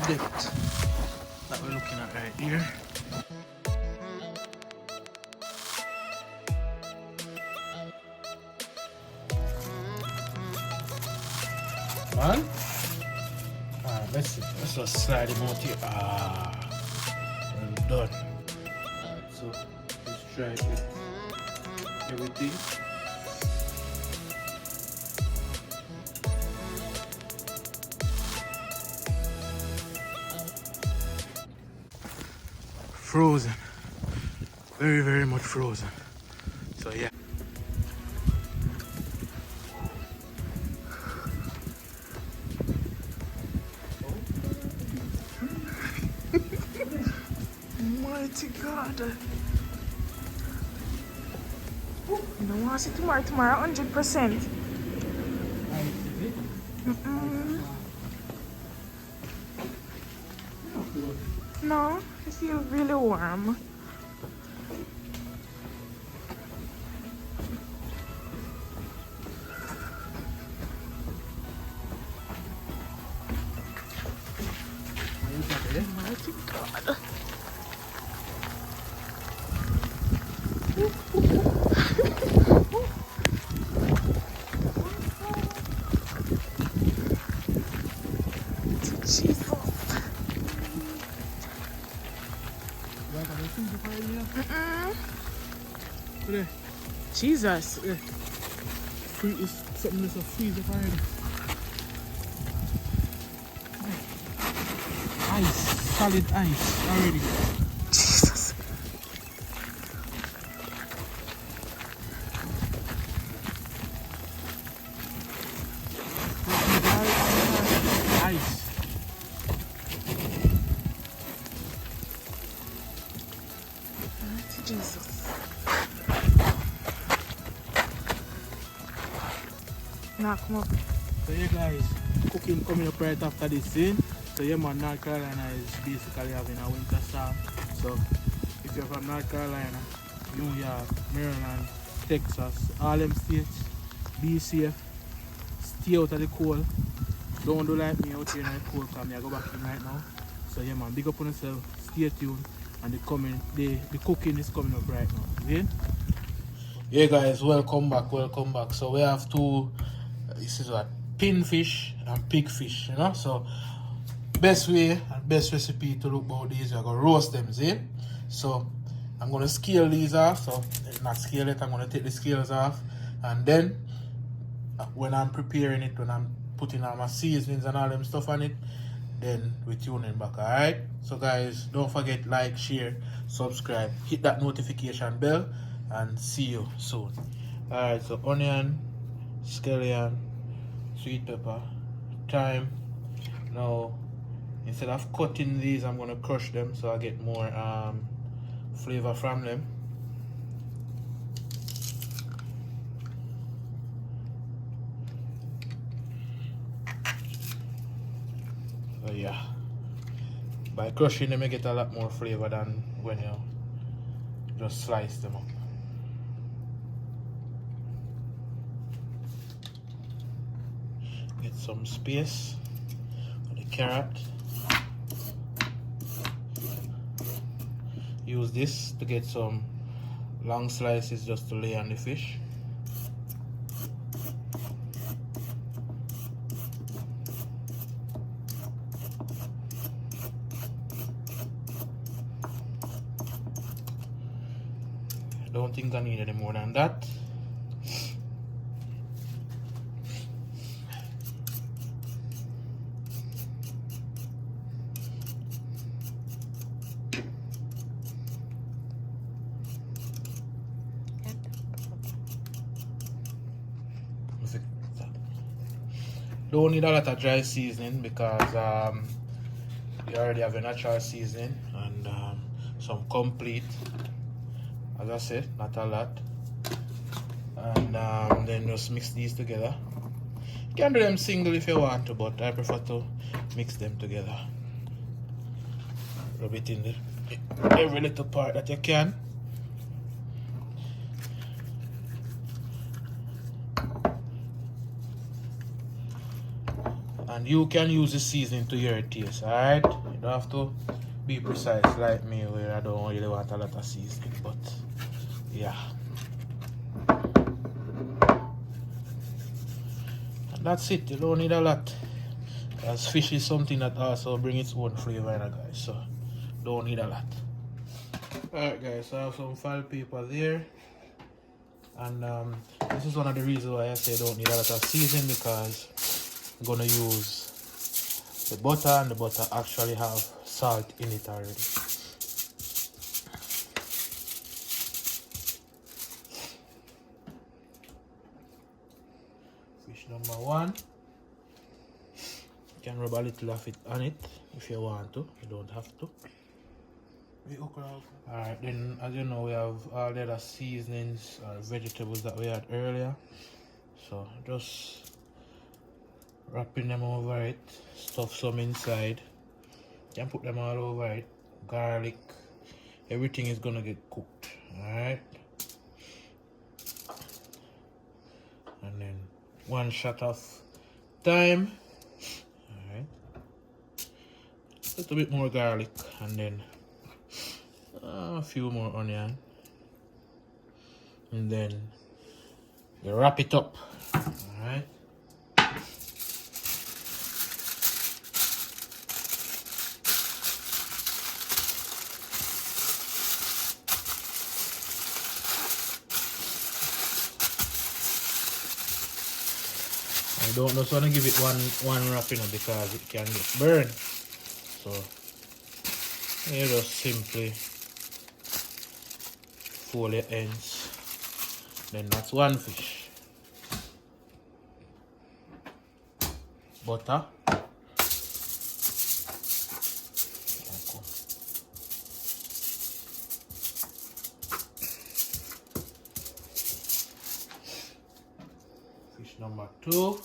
depth that we're looking at right here. Man. Alright, let's see. Let's just slide him out here. Well done. Alright, so let's try it with everything. Frozen. Very, very much frozen. So yeah. Mighty God. You don't want to see tomorrow 100%. No, I feel really warm. Mighty God. Jesus. Jesus. It's something that's a freezer fire. Ice, solid ice already. Jesus. Ice. Jesus. Now come up. So yeah guys, cooking coming up right after this scene. So yeah man, North Carolina is basically having a winter storm. So if you're from North Carolina, New York, Maryland, Texas, all them states, be safe, stay out of the cold. Don't do like me out here in the cold because I go back in right now. So yeah man, big up on yourself, stay tuned, and the cooking is coming up right now. See? Yeah guys, welcome back. So we have two, this is what, pinfish and pigfish, you know. So best way and best recipe to look about these, we're gonna roast them, see? So I'm gonna scale these off. So not scale it, I'm gonna take the scales off, and then when I'm preparing it, when I'm putting all my seasonings and all them stuff on it, then we tune in back. Alright, so guys, don't forget, like, share, subscribe, hit that notification bell, and see you soon. Alright, so onion, scallion, sweet pepper, thyme. Now instead of cutting these, I'm gonna crush them so I get more flavor from them. So yeah, by crushing them you get a lot more flavor than when you just slice them up. Get some space for the carrot. Use this to get some long slices just to lay on the fish. I don't think I need any more than that. Don't need a lot of dry seasoning because you already have a natural seasoning and some complete, as I said, not a lot. And then just mix these together. You can do them single if you want to, but I prefer to mix them together. Rub it in every little part that you can. And you can use the seasoning to your taste, alright? You don't have to be precise like me where I don't really want a lot of seasoning, but yeah. And that's it, you don't need a lot. As fish is something that also brings its own flavor, guys, so don't need a lot. Alright guys, so I have some foil paper there. And this is one of the reasons why I say I don't need a lot of seasoning, because I'm gonna use the butter, and the butter actually have salt in it already. Fish number 1. You can rub a little of it on it if you want to. You don't have to. Alright, then as you know, we have all the other seasonings or vegetables that we had earlier. So just wrapping them over it, stuff some inside. You can put them all over it. Garlic, everything is gonna get cooked. Alright. And then 1 shot of thyme. Alright. A little bit more garlic, and then a few more onion, and then you wrap it up. Alright. I don't just want to give it one wrapping up because it can get burned. So you just simply fold your ends. Then that's 1 fish. Butter. Fish number 2.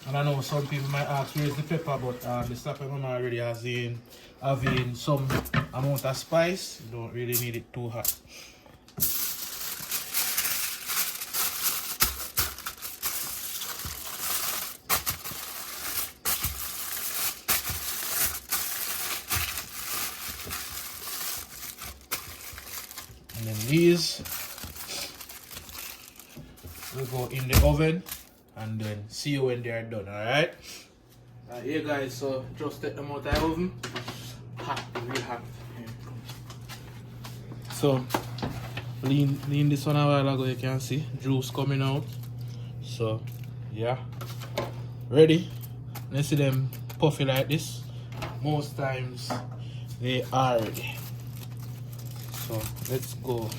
And I know some people might ask where's the pepper, but the Slapper Mama already has having some amount of spice. You don't really need it too hot. And then these will go in the oven and then see you when they are done. Alright? Here guys, so just take them out of the oven. Hot, real hot. So lean this one a while ago, you can see juice coming out. So yeah, ready. Let's see them puffy like this. Most times they are ready. So let's go.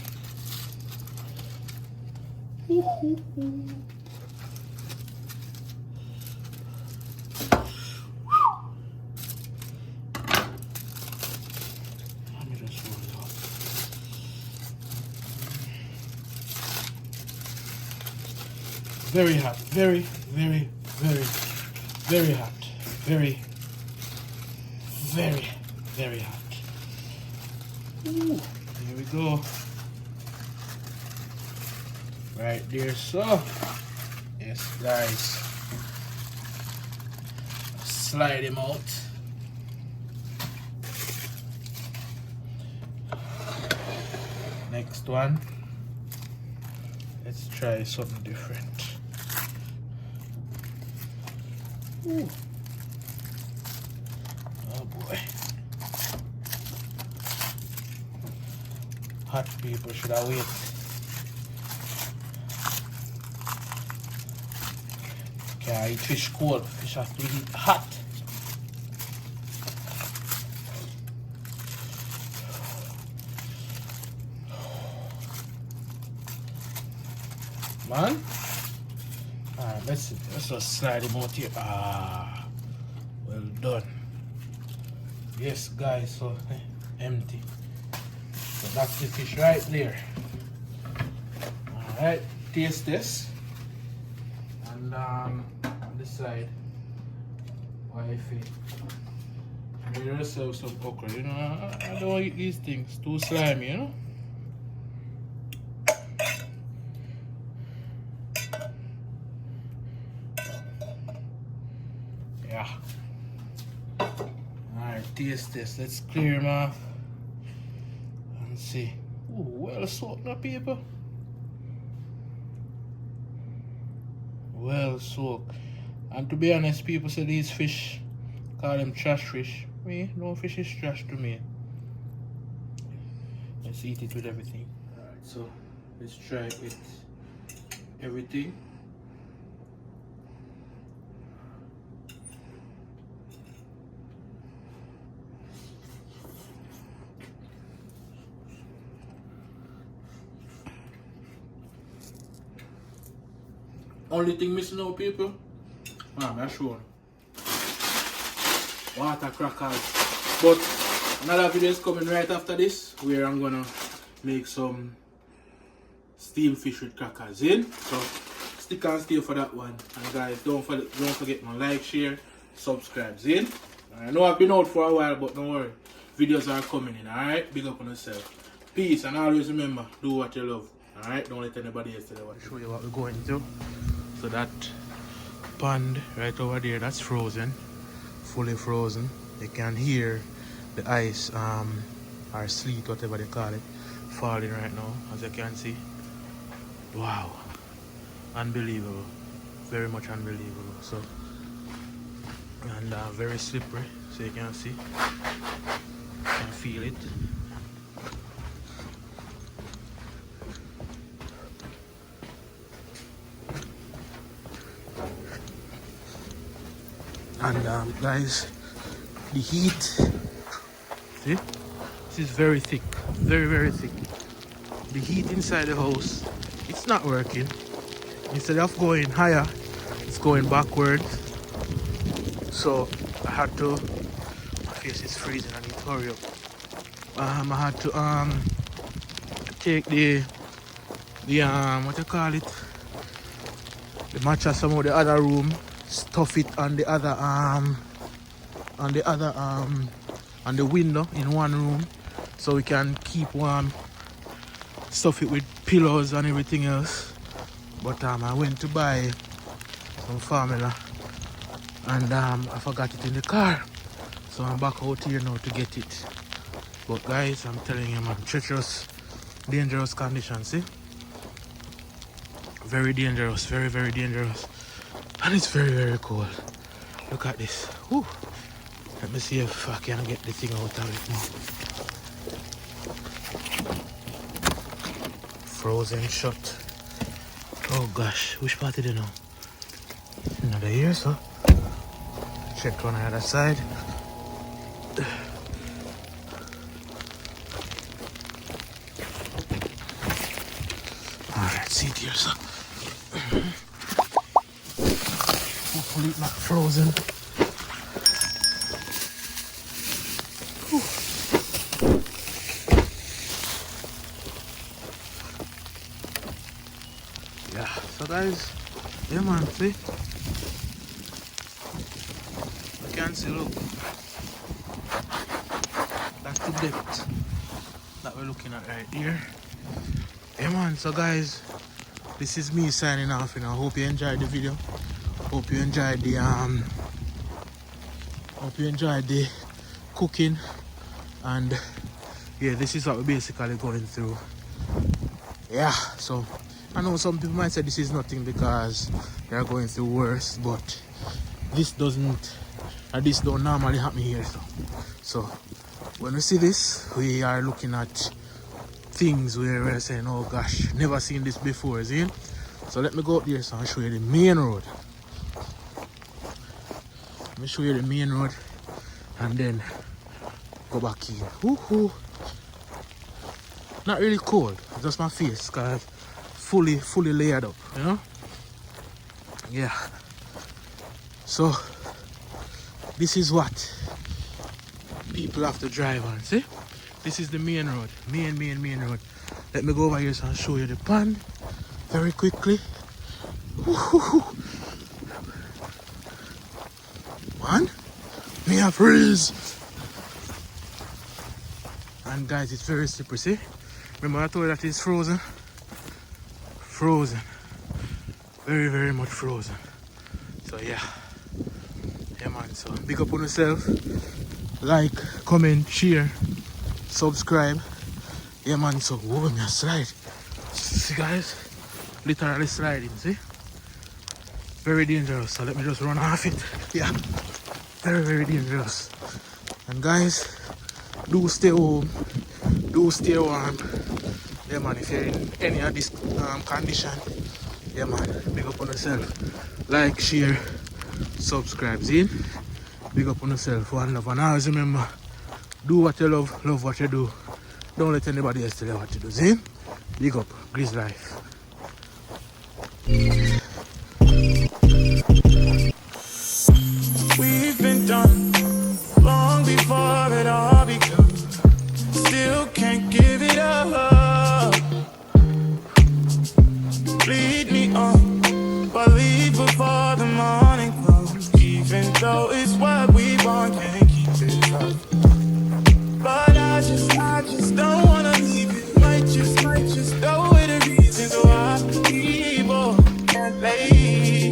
Very hot, very hot, very hot. Ooh, here we go. Right there, so yes guys, slide him out. Next one, let's try something different. Ooh. Oh boy. Hot people should I wait. Okay, I eat fish cold. Fish has to be hot. Man. Alright, let's just slide him out here. Ah, well done. Yes guys, so empty. So that's the fish right there. Alright, taste this. And on this side, wifey, made yourself some okra. You know, I don't eat these things, too slimy, you know. Yeah. Alright, taste this. Let's clear them off and see. Ooh, well soaked now, people. Well soaked. And to be honest, people say these fish, call them trash fish. Me, no fish is trash to me. Let's eat it with everything. Alright, so let's try it with everything. Only thing missing now, people, I'm sure, water crackers. But another video is coming right after this, where I'm gonna make some steamed fish with crackers in. So stick and stay for that one. And guys, don't forget to like, share, subscribe in. I know I've been out for a while, but don't worry, videos are coming in. Alright, big up on yourself. Peace, and always remember, do what you love. Alright, don't let anybody else tell you what. I'll show you what we're going to. So that pond right over there, that's frozen, fully frozen. You can hear the ice or sleet, whatever they call it, falling right now, as you can see. Wow, unbelievable, very much unbelievable. So, and very slippery, so you can see, you can feel it. And guys, the heat, see, this is very thick, very thick. The heat inside the house, it's not working. Instead of going higher, it's going backwards. So I had to, my face is freezing, I need to hurry up. I had to take the what you call it, the mattress from the other room, stuff it on the other on the window in one room, so we can keep warm. Stuff it with pillows and everything else. But I went to buy some formula and I forgot it in the car, so I'm back out here now to get it. But guys, I'm telling you, man, treacherous, dangerous conditions. See, very dangerous, very dangerous. And it's very cold. Look at this. Whew. Let me see if I can get the thing out of it now. Frozen shut. Oh gosh, which part did you know? Another here, so check on the other side. Alright, see it here, so hopefully it's not frozen. Yeah, so guys, yeah man, see? You can see, look. That's the depth that we're looking at right here. Yeah man, so guys, this is me signing off, you know. Hope you enjoyed the video. Hope you enjoyed the cooking, and yeah, this is what we're basically going through. Yeah, so I know some people might say this is nothing because they're going through worse, but this don't normally happen here. So when we see this, we are looking at things where we're saying, oh gosh, never seen this before, see? So let me go up there so I'll show you the main road. Let me show you the main road and then go back here. Woohoo! Not really cold, just my face because fully layered up, you know? Yeah. So this is what people have to drive on. See? This is the main road. Main road. Let me go over here and show you the pond very quickly. Man, me a freeze. And guys, it's very slippery, see? Remember I told you that it's frozen? Frozen. Very, very much frozen. So yeah. Yeah man, so big up on yourself. Like, comment, share, subscribe. Yeah man, so whoa, me a slide. See guys? Literally sliding, see? Very dangerous, so let me just run off it. Yeah. Very, very dangerous. And guys, do stay home. Do stay warm. Yeah man, if you're in any of this condition, yeah man, big up on yourself. Like, share, subscribe, see? Big up on yourself, one love. And always remember, do what you love, love what you do. Don't let anybody else tell you what to do, see? Big up, Grizz Life.